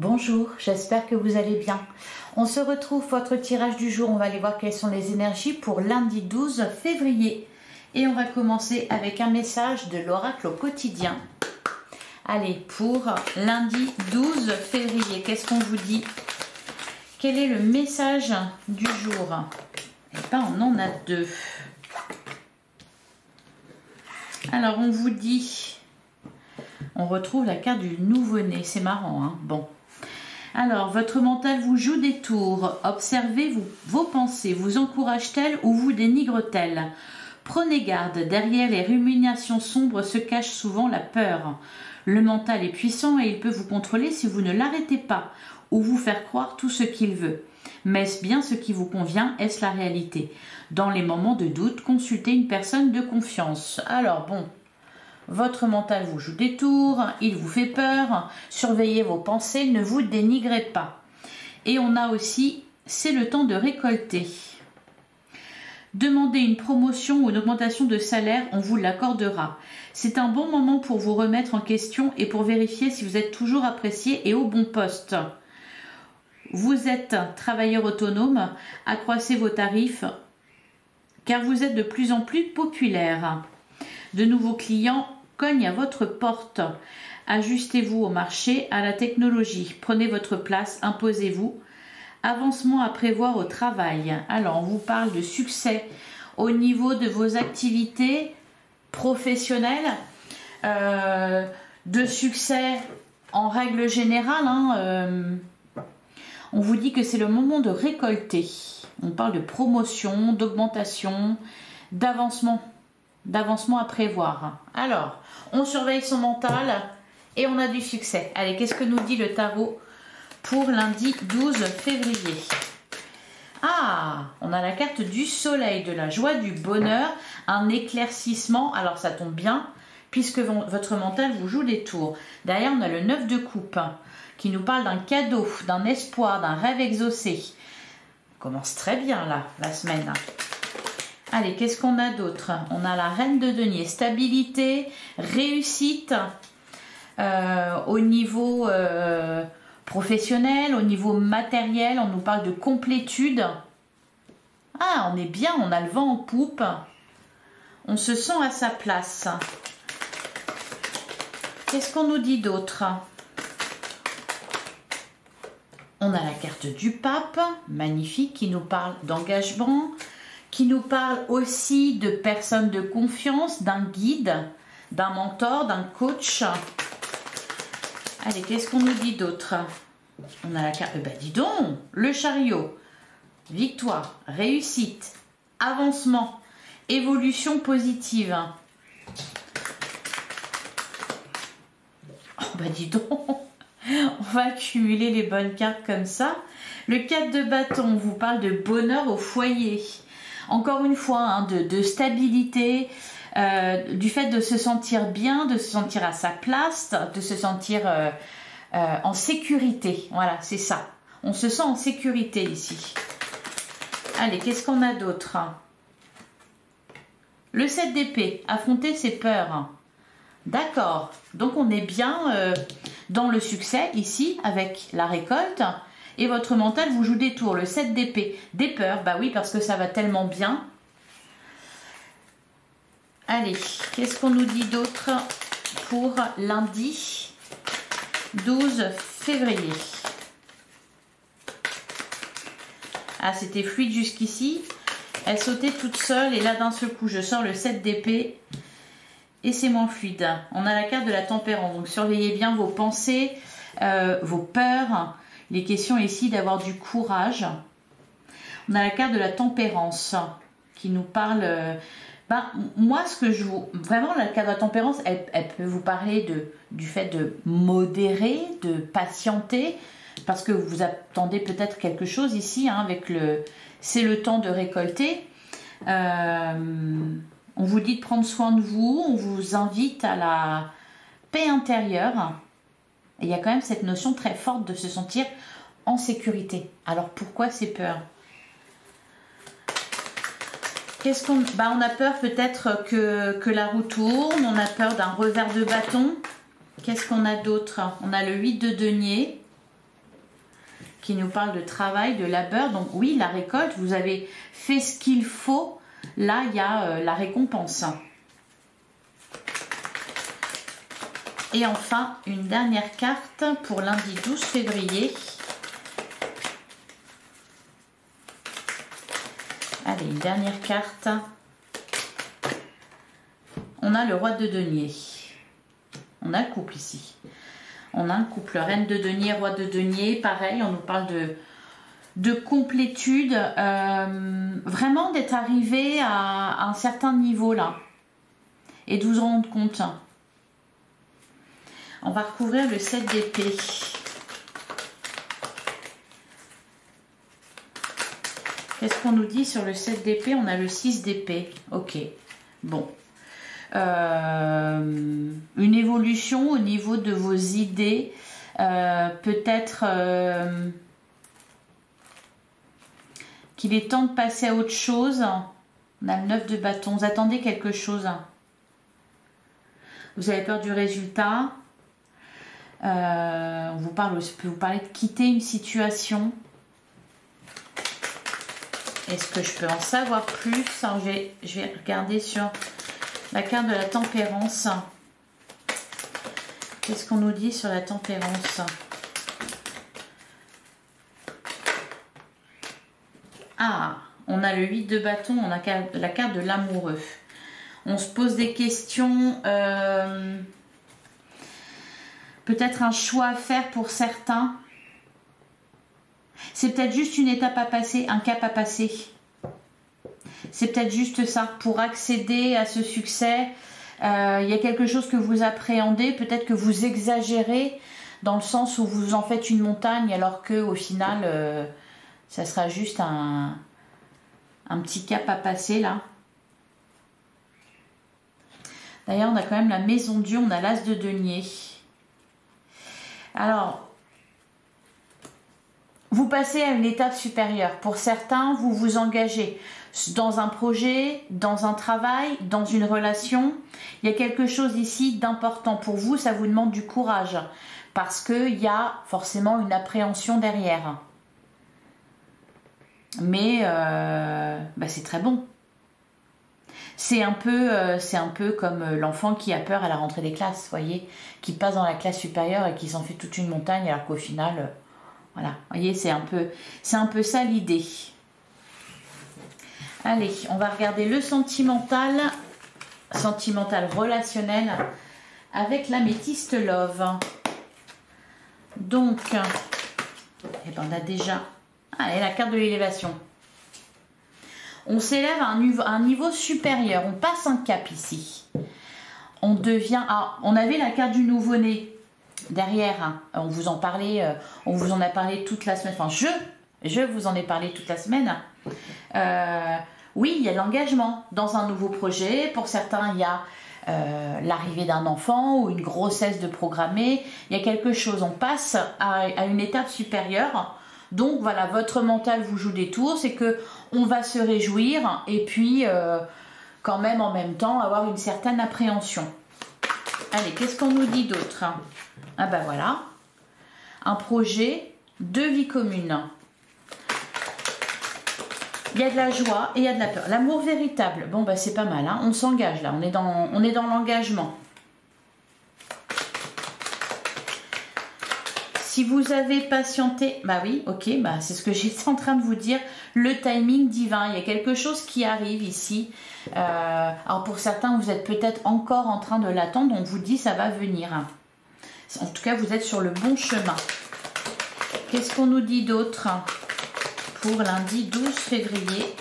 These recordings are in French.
Bonjour, j'espère que vous allez bien. On se retrouve pour votre tirage du jour. On va aller voir quelles sont les énergies pour lundi 12 février. Et on va commencer avec un message de l'oracle au quotidien. Allez, pour lundi 12 février, qu'est-ce qu'on vous dit? Quel est le message du jour? Eh bien, on en a deux. Alors, on vous dit... On retrouve la carte du nouveau-né. C'est marrant, hein? Bon. Alors, votre mental vous joue des tours. Observez vos pensées. Vous encourage-t-elle ou vous dénigre-t-elle? Prenez garde. Derrière les ruminations sombres se cache souvent la peur. Le mental est puissant et il peut vous contrôler si vous ne l'arrêtez pas ou vous faire croire tout ce qu'il veut. Mais est-ce bien ce qui vous convient? Est-ce la réalité? Dans les moments de doute, consultez une personne de confiance. Alors, bon... Votre mental vous joue des tours, il vous fait peur, surveillez vos pensées, ne vous dénigrez pas. Et on a aussi, c'est le temps de récolter. Demandez une promotion ou une augmentation de salaire, on vous l'accordera. C'est un bon moment pour vous remettre en question et pour vérifier si vous êtes toujours apprécié et au bon poste. Vous êtes travailleur autonome, accroissez vos tarifs car vous êtes de plus en plus populaire. De nouveaux clients cognent à votre porte. Ajustez-vous au marché, à la technologie. Prenez votre place, imposez-vous. Avancement à prévoir au travail. Alors, on vous parle de succès au niveau de vos activités professionnelles, de succès en règle générale. On vous dit que c'est le moment de récolter. On parle de promotion, d'augmentation, d'avancement à prévoir. Alors, on surveille son mental et on a du succès. Allez, qu'est-ce que nous dit le tarot pour lundi 12 février? Ah, on a la carte du soleil, de la joie, du bonheur, un éclaircissement. Alors, ça tombe bien, puisque votre mental vous joue des tours. Derrière, on a le 9 de coupe, qui nous parle d'un cadeau, d'un espoir, d'un rêve exaucé. On commence très bien, là, la semaine. Allez, qu'est-ce qu'on a d'autre? On a la reine de denier, stabilité, réussite au niveau professionnel, au niveau matériel, on nous parle de complétude. Ah, on est bien, on a le vent en poupe, on se sent à sa place. Qu'est-ce qu'on nous dit d'autre? On a la carte du pape, magnifique, qui nous parle d'engagement, qui nous parle aussi de personnes de confiance, d'un guide, d'un mentor, d'un coach. Allez, qu'est-ce qu'on nous dit d'autre? On a la carte, dis donc, le chariot, victoire, réussite, avancement, évolution positive. Oh, dis donc, on va accumuler les bonnes cartes comme ça. Le 4 de bâton vous parle de bonheur au foyer. Encore une fois, de stabilité, du fait de se sentir bien, de se sentir à sa place, de se sentir en sécurité. Voilà, c'est ça. On se sent en sécurité ici. Allez, qu'est-ce qu'on a d'autre? Le 7 d'épée, affronter ses peurs. D'accord, donc on est bien dans le succès ici avec la récolte. Et votre mental vous joue des tours, le 7 d'épée, des peurs, bah oui, parce que ça va tellement bien. Allez, qu'est-ce qu'on nous dit d'autre pour lundi 12 février? Ah, c'était fluide jusqu'ici. Elle sautait toute seule et là, d'un seul coup, je sors le 7 d'épée et c'est moins fluide. On a la carte de la tempérance, donc surveillez bien vos pensées, vos peurs. Les questions ici d'avoir du courage. On a la carte de la tempérance qui nous parle... moi, ce que je vous... Vraiment, la carte de la tempérance, elle peut vous parler du fait de modérer, de patienter, parce que vous attendez peut-être quelque chose ici, avec le... C'est le temps de récolter. On vous dit de prendre soin de vous, on vous invite à la paix intérieure. Et il y a quand même cette notion très forte de se sentir en sécurité. Alors pourquoi ces peurs? Qu'est-ce qu'on... on a peur peut-être que la roue tourne, on a peur d'un revers de bâton. Qu'est-ce qu'on a d'autre? On a le 8 de denier. qui nous parle de travail, de labeur. Donc oui, la récolte, vous avez fait ce qu'il faut. Là, il y a la récompense. Et enfin, une dernière carte pour lundi 12 février. Allez, une dernière carte. On a le roi de denier. On a le couple ici. On a un couple, reine de denier, roi de denier. Pareil, on nous parle de complétude. Vraiment d'être arrivé à un certain niveau là. Et de vous rendre compte. On va recouvrir le 7 d'épée. Qu'est-ce qu'on nous dit sur le 7 d'épée? On a le 6 d'épée. Ok, bon. Une évolution au niveau de vos idées. Peut-être qu'il est temps de passer à autre chose. On a le 9 de bâton. Vous attendez quelque chose. Vous avez peur du résultat. On peut vous parler de quitter une situation. Est-ce que je peux en savoir plus? Alors, je vais regarder sur la carte de la tempérance. Qu'est-ce qu'on nous dit sur la tempérance? Ah, on a le 8 de bâton, on a la carte de l'amoureux. On se pose des questions, peut-être un choix à faire pour certains. C'est peut-être juste une étape à passer, un cap à passer. C'est peut-être juste ça. Pour accéder à ce succès, il y a quelque chose que vous appréhendez, peut-être que vous exagérez dans le sens où vous en faites une montagne alors qu'au final, ça sera juste un petit cap à passer là. D'ailleurs, on a quand même la maison Dieu, on a l'as de denier. Alors, vous passez à une étape supérieure. Pour certains, vous vous engagez dans un projet, dans un travail, dans une relation. Il y a quelque chose ici d'important pour vous. Ça vous demande du courage parce qu'il y a forcément une appréhension derrière. Mais c'est très bon. C'est un peu comme l'enfant qui a peur à la rentrée des classes, voyez, qui passe dans la classe supérieure et qui s'en fait toute une montagne alors qu'au final... Voilà, vous voyez, c'est un peu ça l'idée. Allez, on va regarder le sentimental relationnel avec l'améthyste love. Donc, on a déjà et la carte de l'élévation. On s'élève à un niveau supérieur, on passe un cap ici. On devient... Ah, on avait la carte du nouveau-né. Derrière, hein, on vous en a parlé toute la semaine. Enfin, je vous en ai parlé toute la semaine. Oui, il y a de l'engagement dans un nouveau projet. Pour certains, il y a l'arrivée d'un enfant ou une grossesse de programmée. Il y a quelque chose. On passe à une étape supérieure. Donc voilà, votre mental vous joue des tours. C'est que on va se réjouir et puis quand même en même temps avoir une certaine appréhension. Allez, qu'est-ce qu'on nous dit d'autre? Ah ben voilà, un projet de vie commune. Il y a de la joie et il y a de la peur. L'amour véritable, bon ben c'est pas mal, hein. On s'engage là, on est dans l'engagement. Si vous avez patienté, bah oui, ok, bah c'est ce que j'étais en train de vous dire, le timing divin, il y a quelque chose qui arrive ici. Alors pour certains, vous êtes peut-être encore en train de l'attendre, on vous dit ça va venir. En tout cas, vous êtes sur le bon chemin. Qu'est-ce qu'on nous dit d'autre pour lundi 12 février?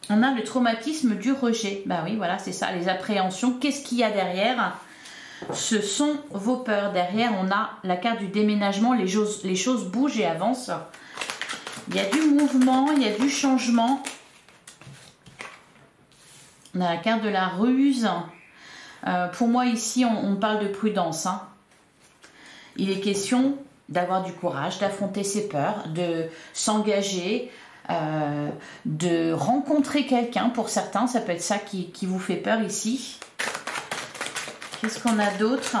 On a le traumatisme du rejet. Bah oui, voilà, c'est ça, les appréhensions. Qu'est-ce qu'il y a derrière? Ce sont vos peurs. Derrière, on a la carte du déménagement. Les choses bougent et avancent. Il y a du mouvement, il y a du changement. On a la carte de la ruse. Pour moi, ici, on parle de prudence. Hein. Il est question d'avoir du courage, d'affronter ses peurs, de s'engager, de rencontrer quelqu'un. Pour certains, ça peut être ça qui vous fait peur ici. Qu'est-ce qu'on a d'autre?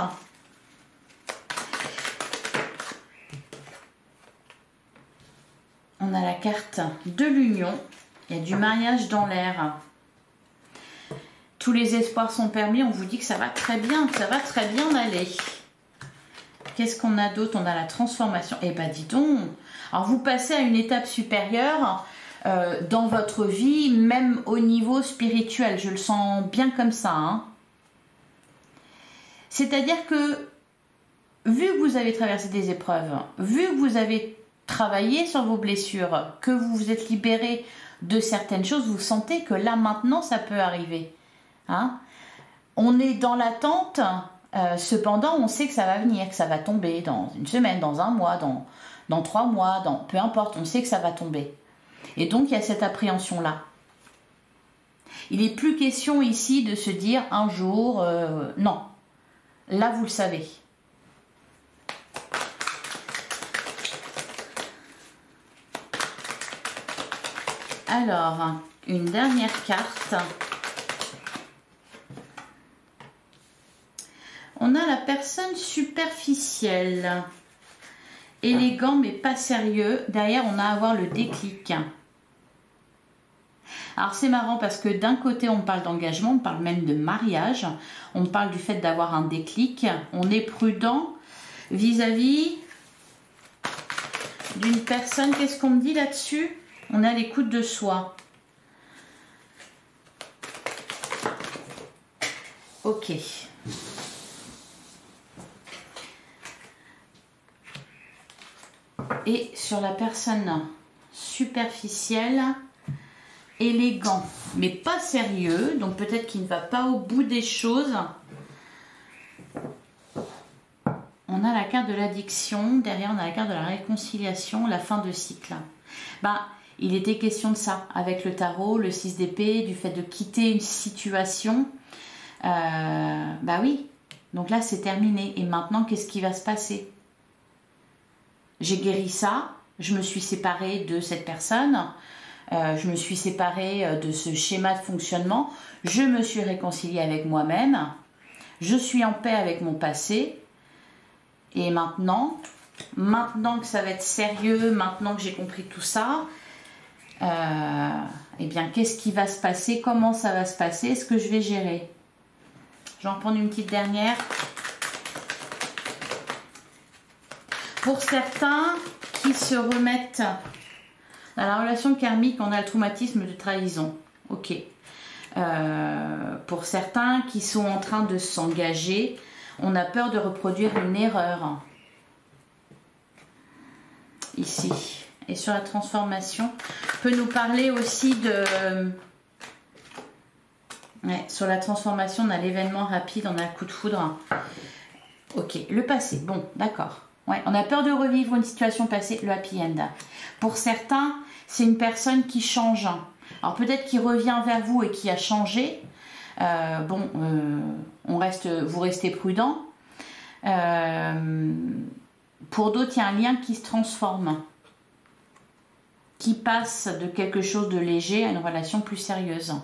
On a la carte de l'union. Il y a du mariage dans l'air. Tous les espoirs sont permis. On vous dit que ça va très bien. Ça va très bien aller. Qu'est-ce qu'on a d'autre? On a la transformation. Eh ben, dis donc. Alors, vous passez à une étape supérieure dans votre vie, même au niveau spirituel. Je le sens bien comme ça. Hein. C'est-à-dire que, vu que vous avez traversé des épreuves, vu que vous avez travaillé sur vos blessures, que vous vous êtes libéré de certaines choses, vous sentez que là, maintenant, ça peut arriver. Hein? On est dans l'attente, cependant, on sait que ça va venir, que ça va tomber dans une semaine, dans un mois, dans 3 mois, peu importe, on sait que ça va tomber. Et donc, il y a cette appréhension-là. Il n'est plus question ici de se dire un jour, non. Là, vous le savez. Alors, une dernière carte. On a la personne superficielle. Élégant mais pas sérieux. Derrière, on a à avoir le déclic. Alors, c'est marrant parce que d'un côté, on parle d'engagement, on parle même de mariage. On parle du fait d'avoir un déclic. On est prudent vis-à-vis d'une personne. Qu'est-ce qu'on me dit là-dessus? On est à l'écoute de soi. Ok. Et sur la personne superficielle, élégant, mais pas sérieux, donc peut-être qu'il ne va pas au bout des choses. On a la carte de l'addiction, derrière on a la carte de la réconciliation, la fin de cycle. Ben, il était question de ça, avec le tarot, le 6 d'épée, du fait de quitter une situation. Bah oui, donc là c'est terminé. Et maintenant, qu'est-ce qui va se passer? J'ai guéri ça, je me suis séparée de cette personne, je me suis séparée de ce schéma de fonctionnement, je me suis réconciliée avec moi-même, je suis en paix avec mon passé, et maintenant que ça va être sérieux, maintenant que j'ai compris tout ça, eh bien, qu'est-ce qui va se passer? Comment ça va se passer? Est-ce que je vais gérer? Je vais en prendre une petite dernière. Pour certains qui se remettent dans la relation karmique, on a le traumatisme de trahison. Ok. Pour certains qui sont en train de s'engager, on a peur de reproduire une erreur. Ici. Et sur la transformation, peut nous parler aussi de... Ouais, sur la transformation, on a l'événement rapide, on a le coup de foudre. Ok, le passé, bon, d'accord. Ouais, on a peur de revivre une situation passée, le happy end. Pour certains, c'est une personne qui change. Alors peut-être qu'il revient vers vous et qui a changé. Vous restez prudent. Pour d'autres, il y a un lien qui se transforme, qui passe de quelque chose de léger à une relation plus sérieuse.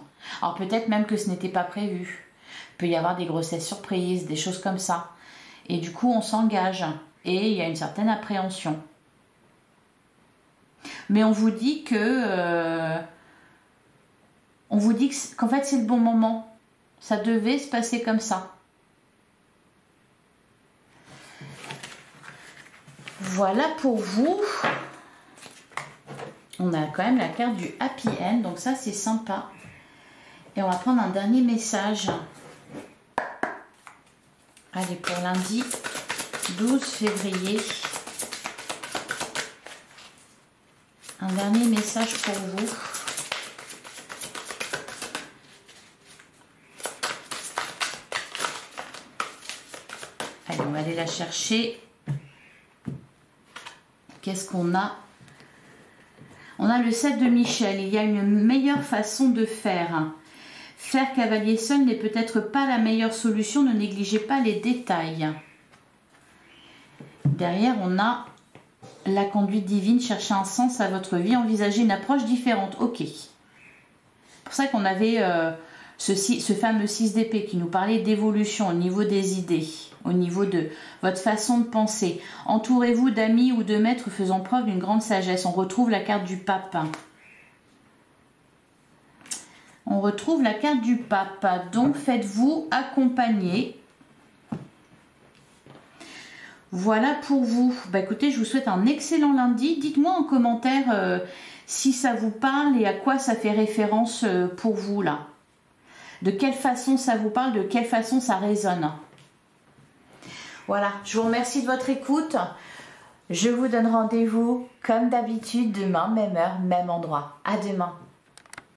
Alors peut-être même que ce n'était pas prévu. Il peut y avoir des grossesses surprises, des choses comme ça. Et du coup, on s'engage. Et il y a une certaine appréhension. Mais on vous dit que... qu'en fait, c'est le bon moment. Ça devait se passer comme ça. Voilà pour vous. On a quand même la carte du happy end. Donc ça, c'est sympa. Et on va prendre un dernier message. Allez, pour lundi 12 février. Un dernier message pour vous. Allez, on va aller la chercher. Qu'est-ce qu'on a? On a le 7 de Michel. Il y a une meilleure façon de faire. Faire cavalier seul n'est peut-être pas la meilleure solution. Ne négligez pas les détails. Derrière, on a la conduite divine. Cherchez un sens à votre vie. Envisagez une approche différente. Ok. C'est pour ça qu'on avait ce fameux 6 d'épée qui nous parlait d'évolution au niveau des idées, au niveau de votre façon de penser. Entourez-vous d'amis ou de maîtres faisant preuve d'une grande sagesse. On retrouve la carte du pape. On retrouve la carte du pape. Donc, faites-vous accompagner. Voilà pour vous. Bah, écoutez, je vous souhaite un excellent lundi. Dites-moi en commentaire si ça vous parle et à quoi ça fait référence pour vous là. De quelle façon ça vous parle, de quelle façon ça résonne. Voilà, je vous remercie de votre écoute. Je vous donne rendez-vous comme d'habitude demain, même heure, même endroit. À demain.